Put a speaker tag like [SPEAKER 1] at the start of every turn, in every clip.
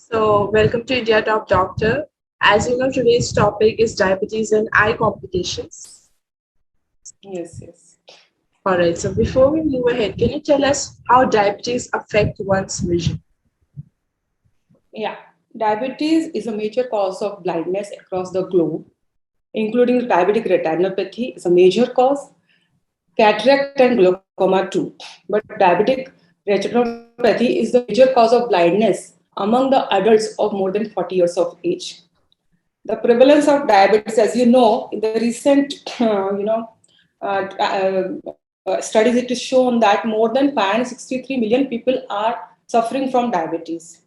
[SPEAKER 1] Welcome to India Top Doctor. As you know, today's topic is diabetes and eye complications.
[SPEAKER 2] Yes, yes.
[SPEAKER 1] All right, so before we move ahead, can you tell us how diabetes affect one's vision?
[SPEAKER 2] Yeah. Diabetes is a major cause of blindness across the globe, including diabetic retinopathy is a major cause, cataract and glaucoma too. But diabetic retinopathy is the major cause of blindness among the adults of more than 40 years of age. The prevalence of diabetes, as you know, in the recent, studies, it is shown that more than 563 million people are suffering from diabetes.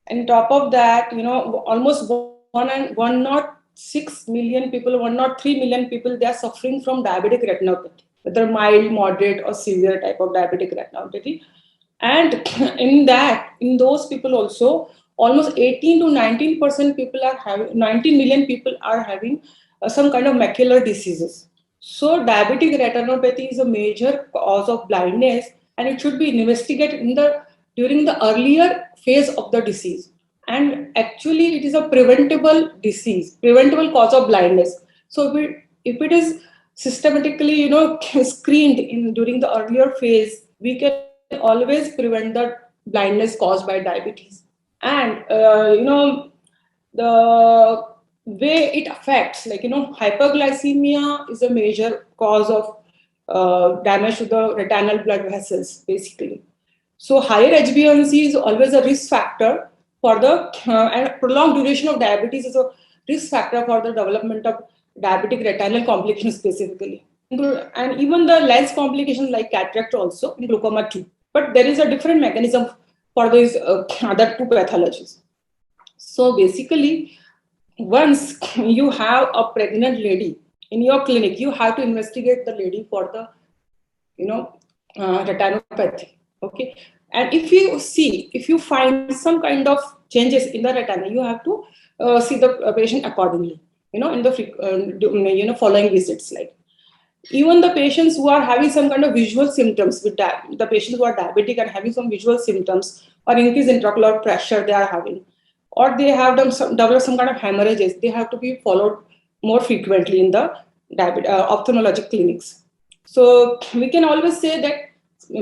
[SPEAKER 2] And top of that, almost 106 million people, 103 million people, they are suffering from diabetic retinopathy, whether mild, moderate, or severe type of diabetic retinopathy. And in those people also, almost 18 to 19% people are having, 19 million people are having some kind of macular diseases. So diabetic retinopathy is a major cause of blindness, and it should be investigated during the earlier phase of the disease. And actually, it is a preventable disease, preventable cause of blindness. So if it is systematically, screened in during the earlier phase, we can always prevent the blindness caused by diabetes. And the way it affects, hyperglycemia is a major cause of damage to the retinal blood vessels, basically. So higher HbA1c is always a risk factor for the and prolonged duration of diabetes is a risk factor for the development of diabetic retinal complications specifically. And even the lens complications like cataract also, and glaucoma too. But there is a different mechanism for these other two pathologies. So basically, once you have a pregnant lady in your clinic, you have to investigate the lady for the, retinopathy. Okay. And if you find some kind of changes in the retina, you have to see the patient accordingly, in the following visits. Like even the patients who are having some kind of visual symptoms the patients who are diabetic and having some visual symptoms or increased intraocular pressure they are having, or they have developed some kind of hemorrhages, they have to be followed more frequently in the ophthalmologic clinics. So we can always say that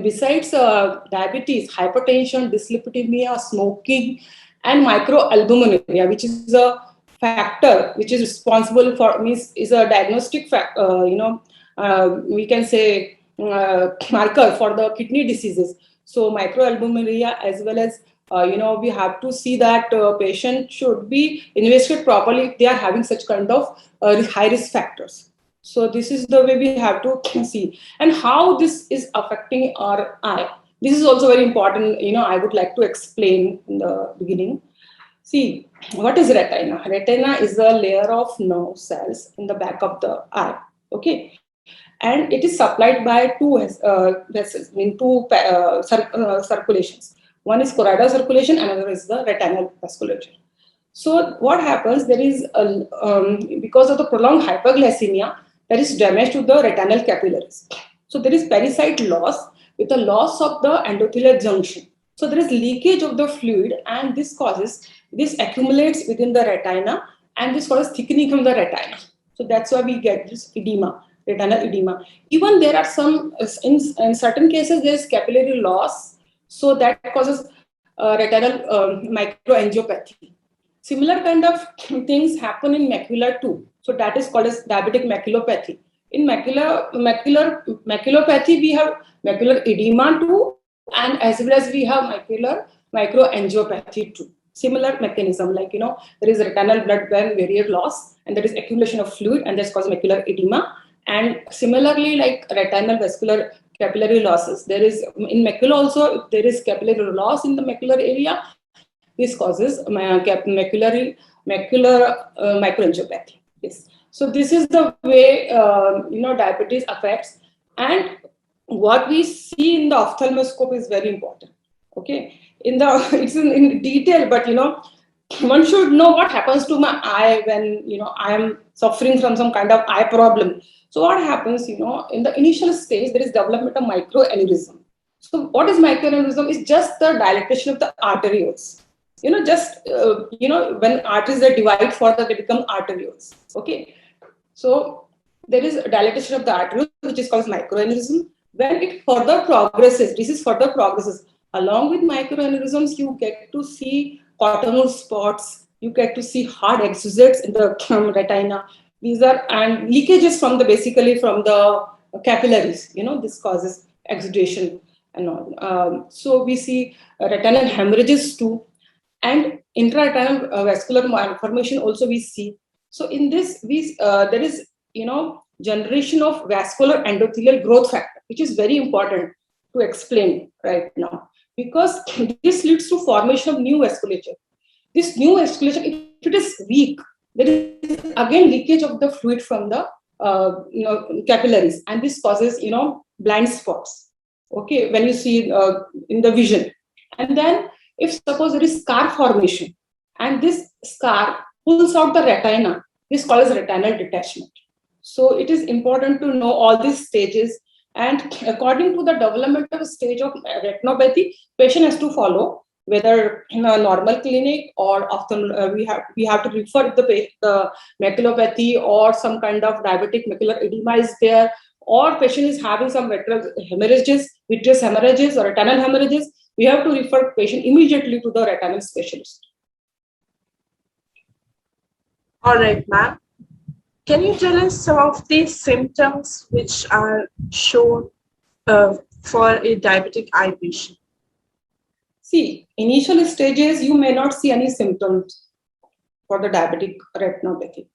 [SPEAKER 2] besides diabetes, hypertension, dyslipidemia, smoking, and microalbuminuria, which is a factor which is responsible for is a diagnostic we can say marker for the kidney diseases. So microalbuminuria, as well as we have to see that patient should be investigated properly if they are having such kind of high risk factors. So this is the way we have to see, and how this is affecting our eye. This is also very important. I would like to explain in the beginning. See, what is retina? Retina is a layer of nerve cells in the back of the eye. Okay, and it is supplied by two vessels, circulations. One is choroidal circulation, another is the retinal vasculature. So what happens? There is because of the prolonged hyperglycemia, there is damage to the retinal capillaries. So there is pericyte loss with a loss of the endothelial junction. So there is leakage of the fluid, and this accumulates within the retina, and this causes thickening from the retina. So that's why we get this edema, retinal edema. Even there are some in certain cases there is capillary loss, so that causes retinal microangiopathy. Similar kind of things happen in macula too. So that is called as diabetic maculopathy. In maculopathy, we have macular edema too, and as well as we have microangiopathy too. Similar mechanism, like there is retinal blood barrier loss, and there is accumulation of fluid, and that's called macular edema. And similarly, like retinal vascular capillary losses, there is in macula also, if there is capillary loss in the macular area, this causes macular microangiopathy. Yes. So this is the way diabetes affects, and what we see in the ophthalmoscope is very important. Okay, it's in detail, but one should know what happens to my eye when I am suffering from some kind of eye problem. So what happens, in the initial stage, there is development of microaneurysm. So what is microaneurysm? It's just the dilatation of the arterioles. just when arteries they divide further, they become arterioles. Okay, so there is a dilatation of the arteriole, which is called microaneurysm. When it further progresses, disease further progresses. Along with microaneurysms, you get to see cottonwood spots. You get to see hard exudates in the retina. These are and leakages from the basically from the capillaries. This causes exudation and all. So we see retinal hemorrhages too, and intraretinal vascular malformation also we see. So in this, there is generation of vascular endothelial growth factor, which is very important to explain right now, because this leads to formation of new vasculature. This new vasculature, if it is weak, there is again leakage of the fluid from the capillaries, and this causes blind spots. Okay, when you see in the vision, and then if suppose there is scar formation, and this scar pulls out the retina, this causes retinal detachment. So it is important to know all these stages, and according to the developmental stage of retinopathy, patient has to follow whether in a normal clinic or often we have to refer the maculopathy or some kind of diabetic macular edema is there, or patient is having some retinal hemorrhages, vitreous hemorrhages or retinal hemorrhages, we have to refer patient immediately to the retinal specialist.
[SPEAKER 1] All right, ma'am. Can you tell us some of the symptoms which are shown for a diabetic eye patient?
[SPEAKER 2] See, initial stages, you may not see any symptoms for the diabetic retinopathy.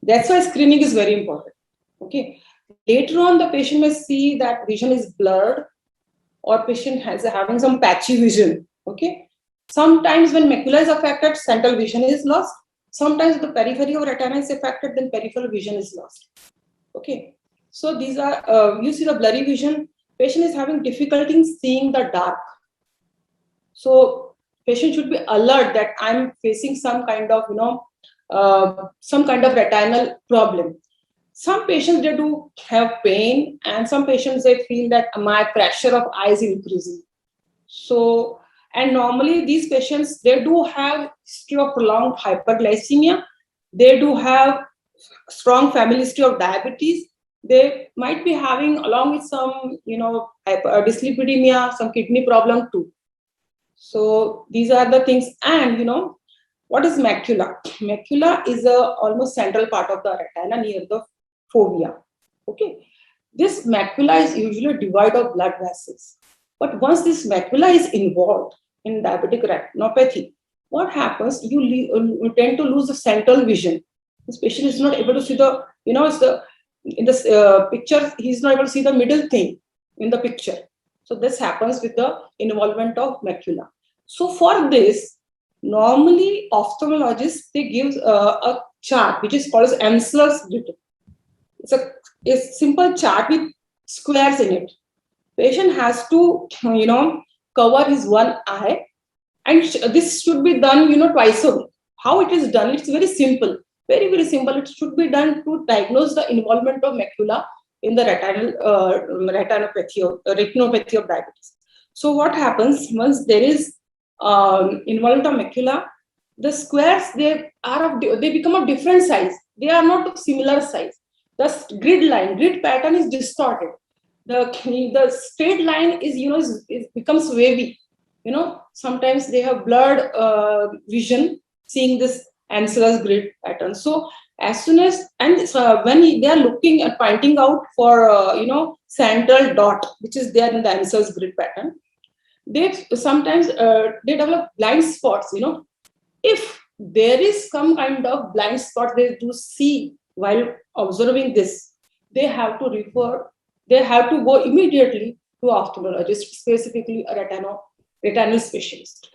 [SPEAKER 2] That's why screening is very important. Okay. Later on, the patient may see that vision is blurred, or patient has having some patchy vision. Okay. Sometimes when macula is affected, central vision is lost. Sometimes the periphery of retina is affected, then peripheral vision is lost. Okay. So these are, you see the blurry vision, patient is having difficulty in seeing the dark. So patient should be alert that I'm facing some kind of, retinal problem. Some patients, they do have pain, and some patients, they feel that my pressure of eyes is increasing. So, and normally these patients, they do have history of prolonged hyperglycemia. They do have strong family history of diabetes. They might be having, along with some, dyslipidemia, some kidney problem too. So these are the things. And, what is macula? Macula is a almost central part of the retina near the fovea. Okay. This macula is usually devoid of blood vessels. But once this macula is involved in diabetic retinopathy, what happens? You tend to lose the central vision. This patient is not able to see the, in this picture, he's not able to see the middle thing in the picture. So this happens with the involvement of macula. So for this, normally ophthalmologists, they give a chart which is called as Amsler's grid. It's a simple chart with squares in it. Patient has to, cover his one eye, and this should be done, twice a week. How it is done? It's very simple, very, very simple. It should be done to diagnose the involvement of macula in the retinopathy of diabetes. So what happens once there is involvement of macula, the squares, they become of different size. They are not of similar size. The grid pattern is distorted. The straight line is becomes wavy. Sometimes they have blurred vision seeing this Amsler's grid pattern. So as soon as, and when they are looking at pointing out for central dot which is there in the Amsler's grid pattern, they sometimes they develop blind spots. If there is some kind of blind spot they do see while observing this, they have to go immediately to ophthalmologist, specifically a retinal specialist.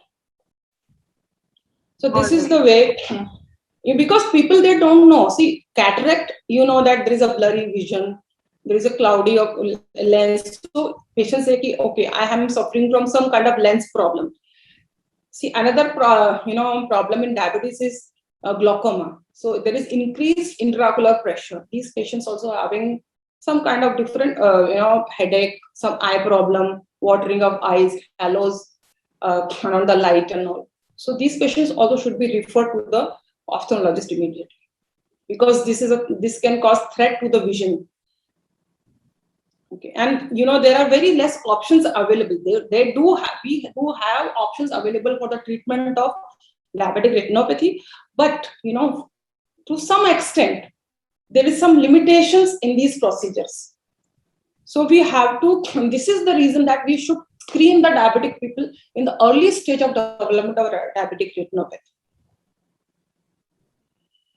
[SPEAKER 2] So this is the way, because people, they don't know. See, cataract, that there is a blurry vision, there is a cloudy of lens. So patients say, okay, I am suffering from some kind of lens problem. See, another problem in diabetes is glaucoma. So there is increased intraocular pressure. These patients also having some kind of different, headache, some eye problem, watering of eyes, halos around the light and all. So these patients also should be referred to the ophthalmologist immediately, because this can cause threat to the vision. Okay, and there are very less options available. We do have options available for the treatment of diabetic retinopathy, but to some extent there is some limitations in these procedures. So we have to. This is the reason that we should screen the diabetic people in the early stage of development of diabetic retinopathy.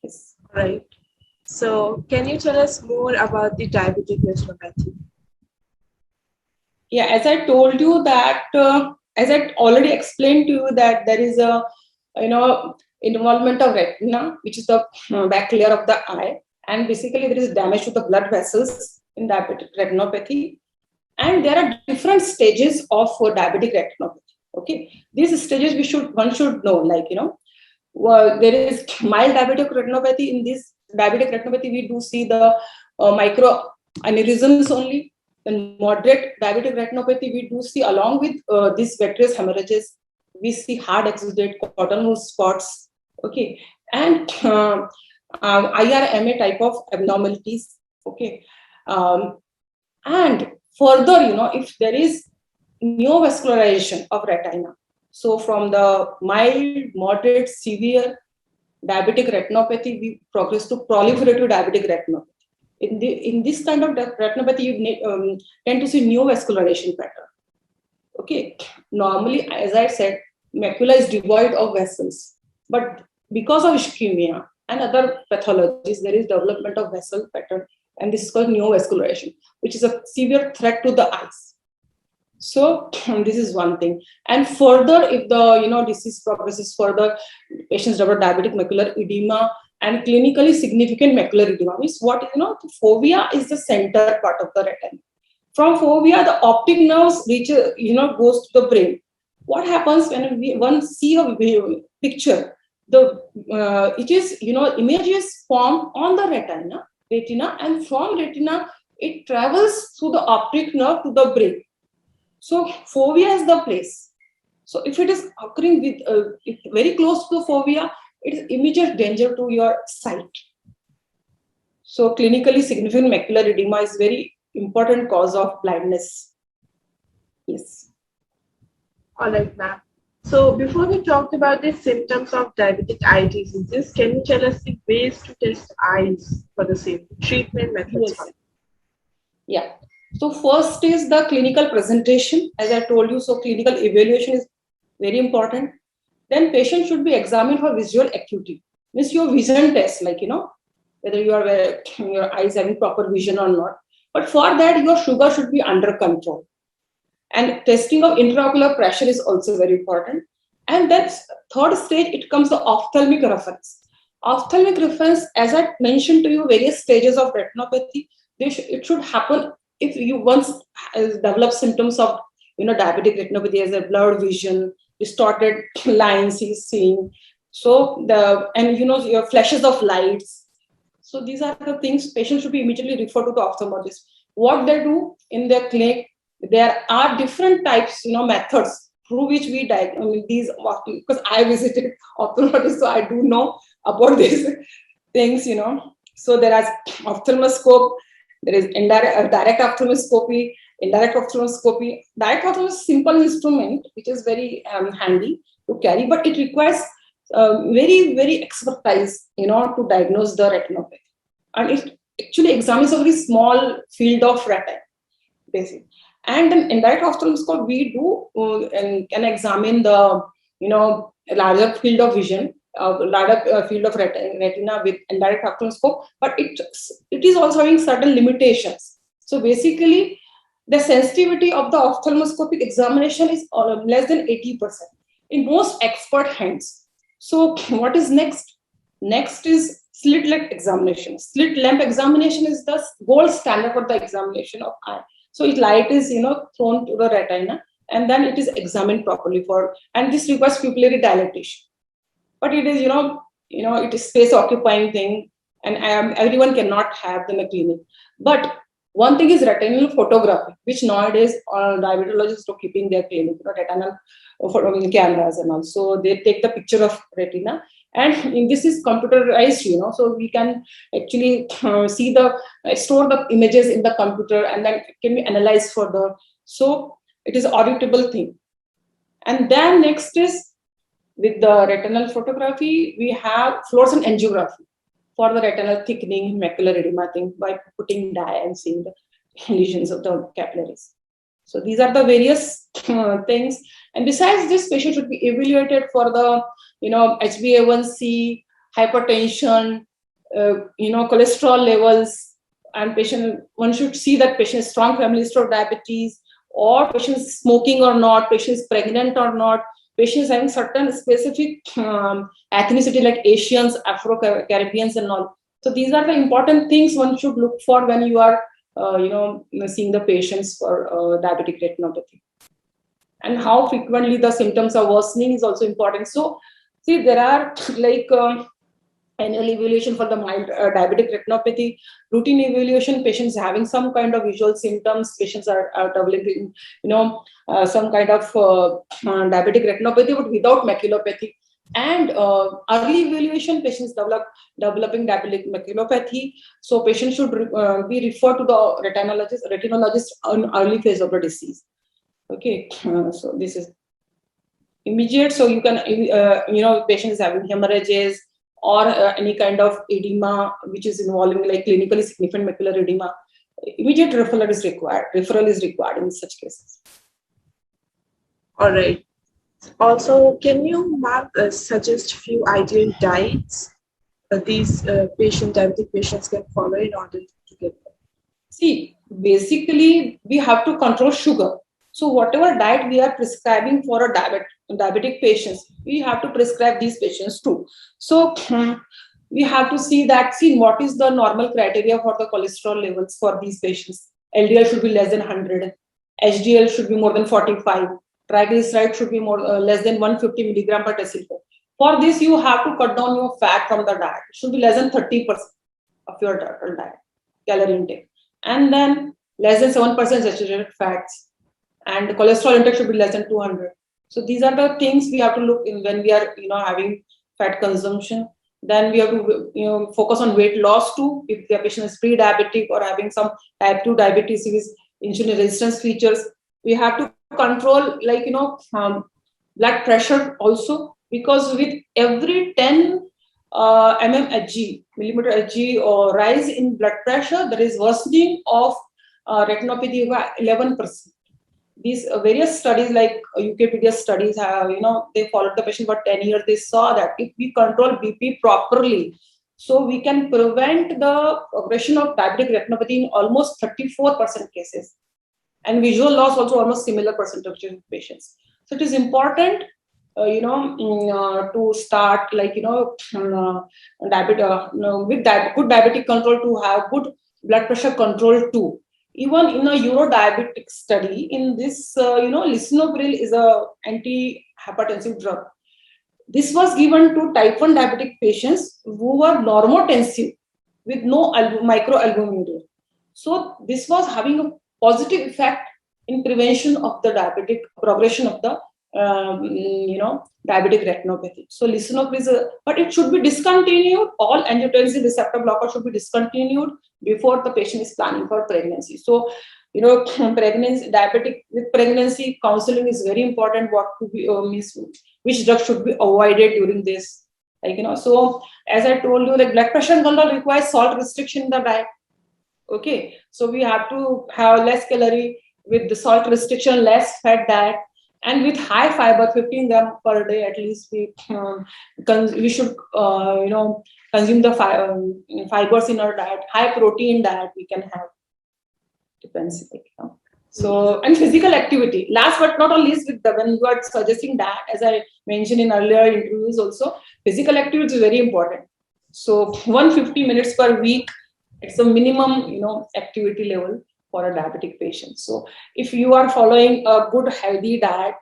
[SPEAKER 2] Yes.
[SPEAKER 1] Right. So can you tell us more about the diabetic retinopathy?
[SPEAKER 2] Yeah, as I told you that, as I already explained to you that there is a, involvement of retina, which is the back layer of the eye, and basically there is damage to the blood vessels in diabetic retinopathy, and there are different stages of diabetic retinopathy. Okay, these stages one should know, like there is mild diabetic retinopathy. In this diabetic retinopathy, we do see the micro aneurysms only. In moderate diabetic retinopathy, we do see, along with these vitreous hemorrhages, we see hard exudate, cottonwool spots, okay, and IRMA type of abnormalities, okay. And further, if there is neovascularization of retina, so from the mild, moderate, severe diabetic retinopathy, we progress to proliferative diabetic retinopathy. In this kind of retinopathy, you tend to see neovascularization pattern. Okay, normally, as I said, macula is devoid of vessels, but because of ischemia and other pathologies, there is development of vessel pattern, and this is called neovascularization, which is a severe threat to the eyes. So this is one thing. And further, if the disease progresses further, patients develop diabetic macular edema and clinically significant macular edema. Means what, the fovea is the center part of the retina. From fovea, the optic nerves goes to the brain. What happens when one see a picture? It is, images formed on the retina, and from retina, it travels through the optic nerve to the brain. So fovea is the place. So if it is occurring with very close to the fovea, it is immediate danger to your sight. So clinically significant macular edema is very important cause of blindness. Yes.
[SPEAKER 1] All right, ma'am. So before we talked about the symptoms of diabetic eye diseases, can you tell us the ways to test eyes for the same treatment methods?
[SPEAKER 2] Yes. Yeah. So first is the clinical presentation, as I told you. So clinical evaluation is very important. Then patient should be examined for visual acuity. Means your vision test, like, whether your eyes having proper vision or not. But for that, your sugar should be under control. And testing of intraocular pressure is also very important. And that's third stage, it comes the ophthalmic reference. Ophthalmic reference, as I mentioned to you, various stages of retinopathy, it should happen if you once develop symptoms of diabetic retinopathy, as a blurred vision, distorted lines he's seeing, so your flashes of lights. So these are the things patients should be immediately referred to the ophthalmologist. What they do in their clinic, there are different types, methods through which we diagnose these, because I visited ophthalmologist, so I do know about these things. So there is ophthalmoscope, there is direct ophthalmoscopy, indirect ophthalmoscopy. Direct ophthalmoscopy is a simple instrument which is very handy to carry, but it requires very, very expertise, to diagnose the retinopathy. And it actually examines a very small field of retina, basically. And in indirect ophthalmoscope, we do and can examine the larger field of vision, larger field of retina with indirect ophthalmoscope, but it is also having certain limitations. So basically, the sensitivity of the ophthalmoscopic examination is less than 80% in most expert hands. So what is next? Next is slit lamp examination. Slit lamp examination is the gold standard for the examination of eye. So light is thrown to the retina, and then it is examined properly and this requires pupillary dilatation. But it is it is space occupying thing, and everyone cannot have in a clinic. But One thing is retinal photography, which nowadays diabetologists are keeping their clinic, retinal cameras and also they take the picture of retina, and this is computerized, so we can actually see the store the images in the computer and then it can be analyzed further. So it is auditable thing. And then next is with the retinal photography, we have fluorescent angiography for the retinal thickening, macular edema thing by putting dye and seeing the lesions of the capillaries. So these are the various things. And besides this, patient should be evaluated for the, HbA1c, hypertension, cholesterol levels, and one should see that patient is strong family history of diabetes, or patient is smoking or not, patient is pregnant or not, patients having certain specific ethnicity like Asians, Afro-Caribbeans and all. So these are the important things one should look for when you are, seeing the patients for diabetic retinopathy. And how frequently the symptoms are worsening is also important. So see, there are like annual evaluation for the mild diabetic retinopathy, routine evaluation, patients having some kind of visual symptoms, patients are developing, some kind of diabetic retinopathy, but without maculopathy. And early evaluation, patients developing diabetic maculopathy. So patients should be referred to the retinologist on early phase of the disease. Okay, so this is immediate. So you can, patients having hemorrhages, or any kind of edema which is involving like clinically significant macular edema, immediate referral is required. Referral is required in such cases.
[SPEAKER 1] All right. Also, can you, ma'am, suggest few ideal diets these diabetic patients can follow in order to get them?
[SPEAKER 2] See, basically, we have to control sugar. So whatever diet we are prescribing for a diabetic patients, we have to prescribe these patients too. So we have to see what is the normal criteria for the cholesterol levels for these patients. LDL should be less than 100, HDL should be more than 45, triglyceride should be less than 150 milligram per deciliter. For this, you have to cut down your fat from the diet. It should be less than 30% of your total diet, calorie intake. And then less than 7% saturated fats, and the cholesterol intake should be less than 200. So these are the things we have to look in when we are, having fat consumption. Then we have to, focus on weight loss too. If the patient is pre-diabetic or having some type 2 diabetes with insulin resistance features, we have to control, like, blood pressure also, because with every 10 millimeter Hg or rise in blood pressure, there is worsening of retinopathy by 11%. These various studies like UKpedia studies have, they followed the patient for 10 years. They saw that if we control BP properly, so we can prevent the progression of diabetic retinopathy in almost 34% cases. And visual loss also almost similar percentage of patients. So it is important, to start, like, with good diabetic control, to have good blood pressure control too. Even in a urodiabetic study, in this, lisinopril is a anti-hypertensive drug. This was given to type 1 diabetic patients who were normotensive with no microalbuminuria. So this was having a positive effect in prevention of the diabetic progression of the diabetic retinopathy. So lisinopril is but it should be discontinued. All angiotensin receptor blockers should be discontinued before the patient is planning for pregnancy. So, pregnancy, diabetic with pregnancy, counseling is very important. What to be which drug should be avoided during this, so as I told you, like blood pressure control requires salt restriction in the diet. Okay, so we have to have less calorie with the salt restriction, less fat diet, and with high fiber, 15 gram per day at least. We should consume the fibers in our diet. High protein diet we can have. Depends. So, and physical activity. Last but not least, when you are suggesting that, as I mentioned in earlier interviews also, physical activity is very important. So 150 minutes per week, it's a minimum, activity level for a diabetic patient. So if you are following a good healthy diet,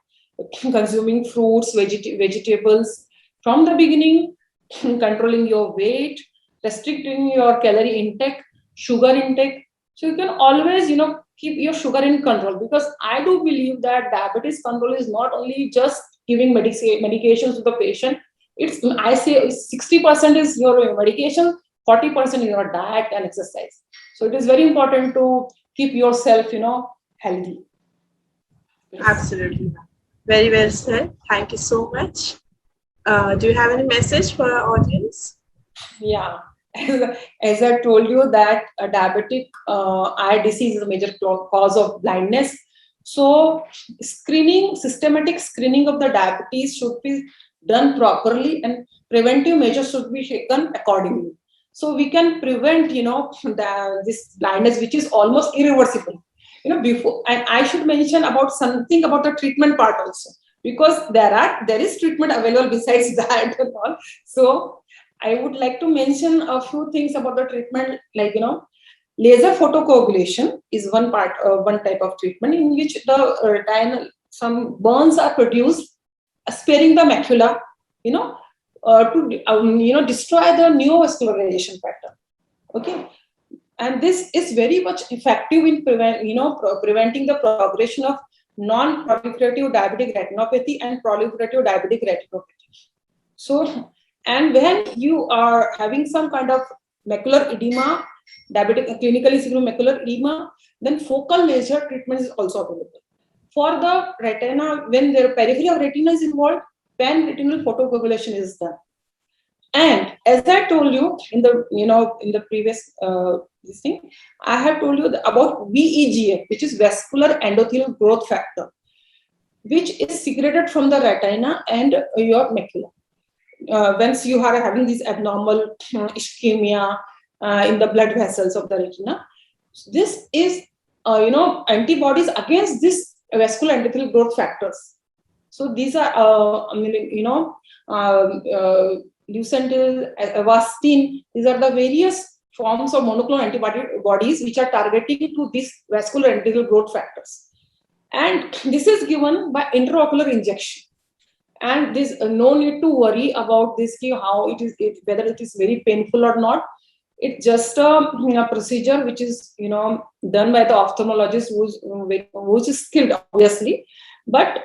[SPEAKER 2] consuming fruits, vegetables from the beginning, controlling your weight, restricting your calorie intake, sugar intake, So you can always, keep your sugar in control, because I do believe that diabetes control is not only just giving medications to the patient. It's, I say 60% is your medication, 40% is your diet and exercise. So it is very important to keep yourself, healthy.
[SPEAKER 1] Absolutely. Very well said. Thank you so much. Do you have any message for our audience?
[SPEAKER 2] Yeah. As I told you that diabetic eye disease is a major cause of blindness. So systematic screening of the diabetes should be done properly, and preventive measures should be taken accordingly. So we can prevent, this blindness, which is almost irreversible. Before, and I should mention about something about the treatment part also, because there is treatment available besides that and all. So I would like to mention a few things about the treatment, like, laser photocoagulation is one type of treatment in which the some burns are produced, sparing the macula, to destroy the neovascularization pattern. Okay, and this is very much effective in preventing the progression of non-proliferative diabetic retinopathy and proliferative diabetic retinopathy. So, and when you are having some kind of macular edema, clinically significant macular edema, then focal laser treatment is also available. For the retina, when the periphery of retina is involved, pan-retinal photocoagulation is done. And as I told you in the previous this thing, I have told you about VEGF, which is vascular endothelial growth factor, which is secreted from the retina and your macula. Once you are having this abnormal ischemia in the blood vessels of the retina, this is antibodies against this vascular endothelial growth factors. So these are Lucentil, Avastin. These are the various forms of monoclonal antibodies which are targeting to these vascular endothelial growth factors, and this is given by intraocular injection. And there's no need to worry about this, how whether it is very painful or not. It's just a procedure which is done by the ophthalmologist who's skilled, obviously, but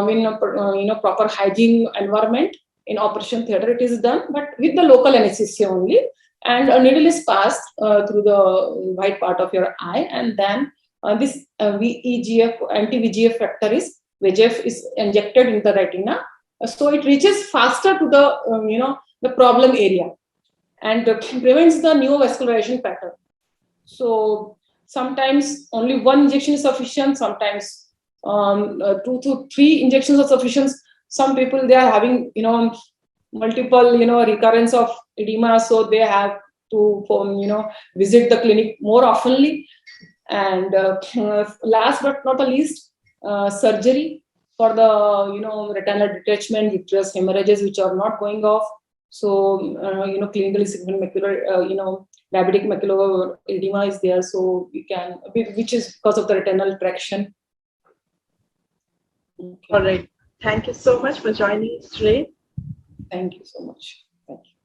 [SPEAKER 2] in a proper hygiene environment in operation theater it is done, but with the local anesthesia only, and a needle is passed through the white part of your eye, and then this VEGF anti-VEGF factor is VEGF is injected in the retina, so it reaches faster to the the problem area, and prevents the neovascularization pattern. So sometimes only one injection is sufficient, sometimes 2 to 3 injections are sufficient. Some people, they are having multiple recurrence of edema, so they have to visit the clinic more oftenly. And last but not the least, surgery for the retinal detachment, vitreous hemorrhages which are not going off. So clinically significant macular diabetic macular edema is there, so we can, which is because of the retinal traction.
[SPEAKER 1] Okay. All right. Thank you so much for joining us today.
[SPEAKER 2] Thank you so much. Thank you.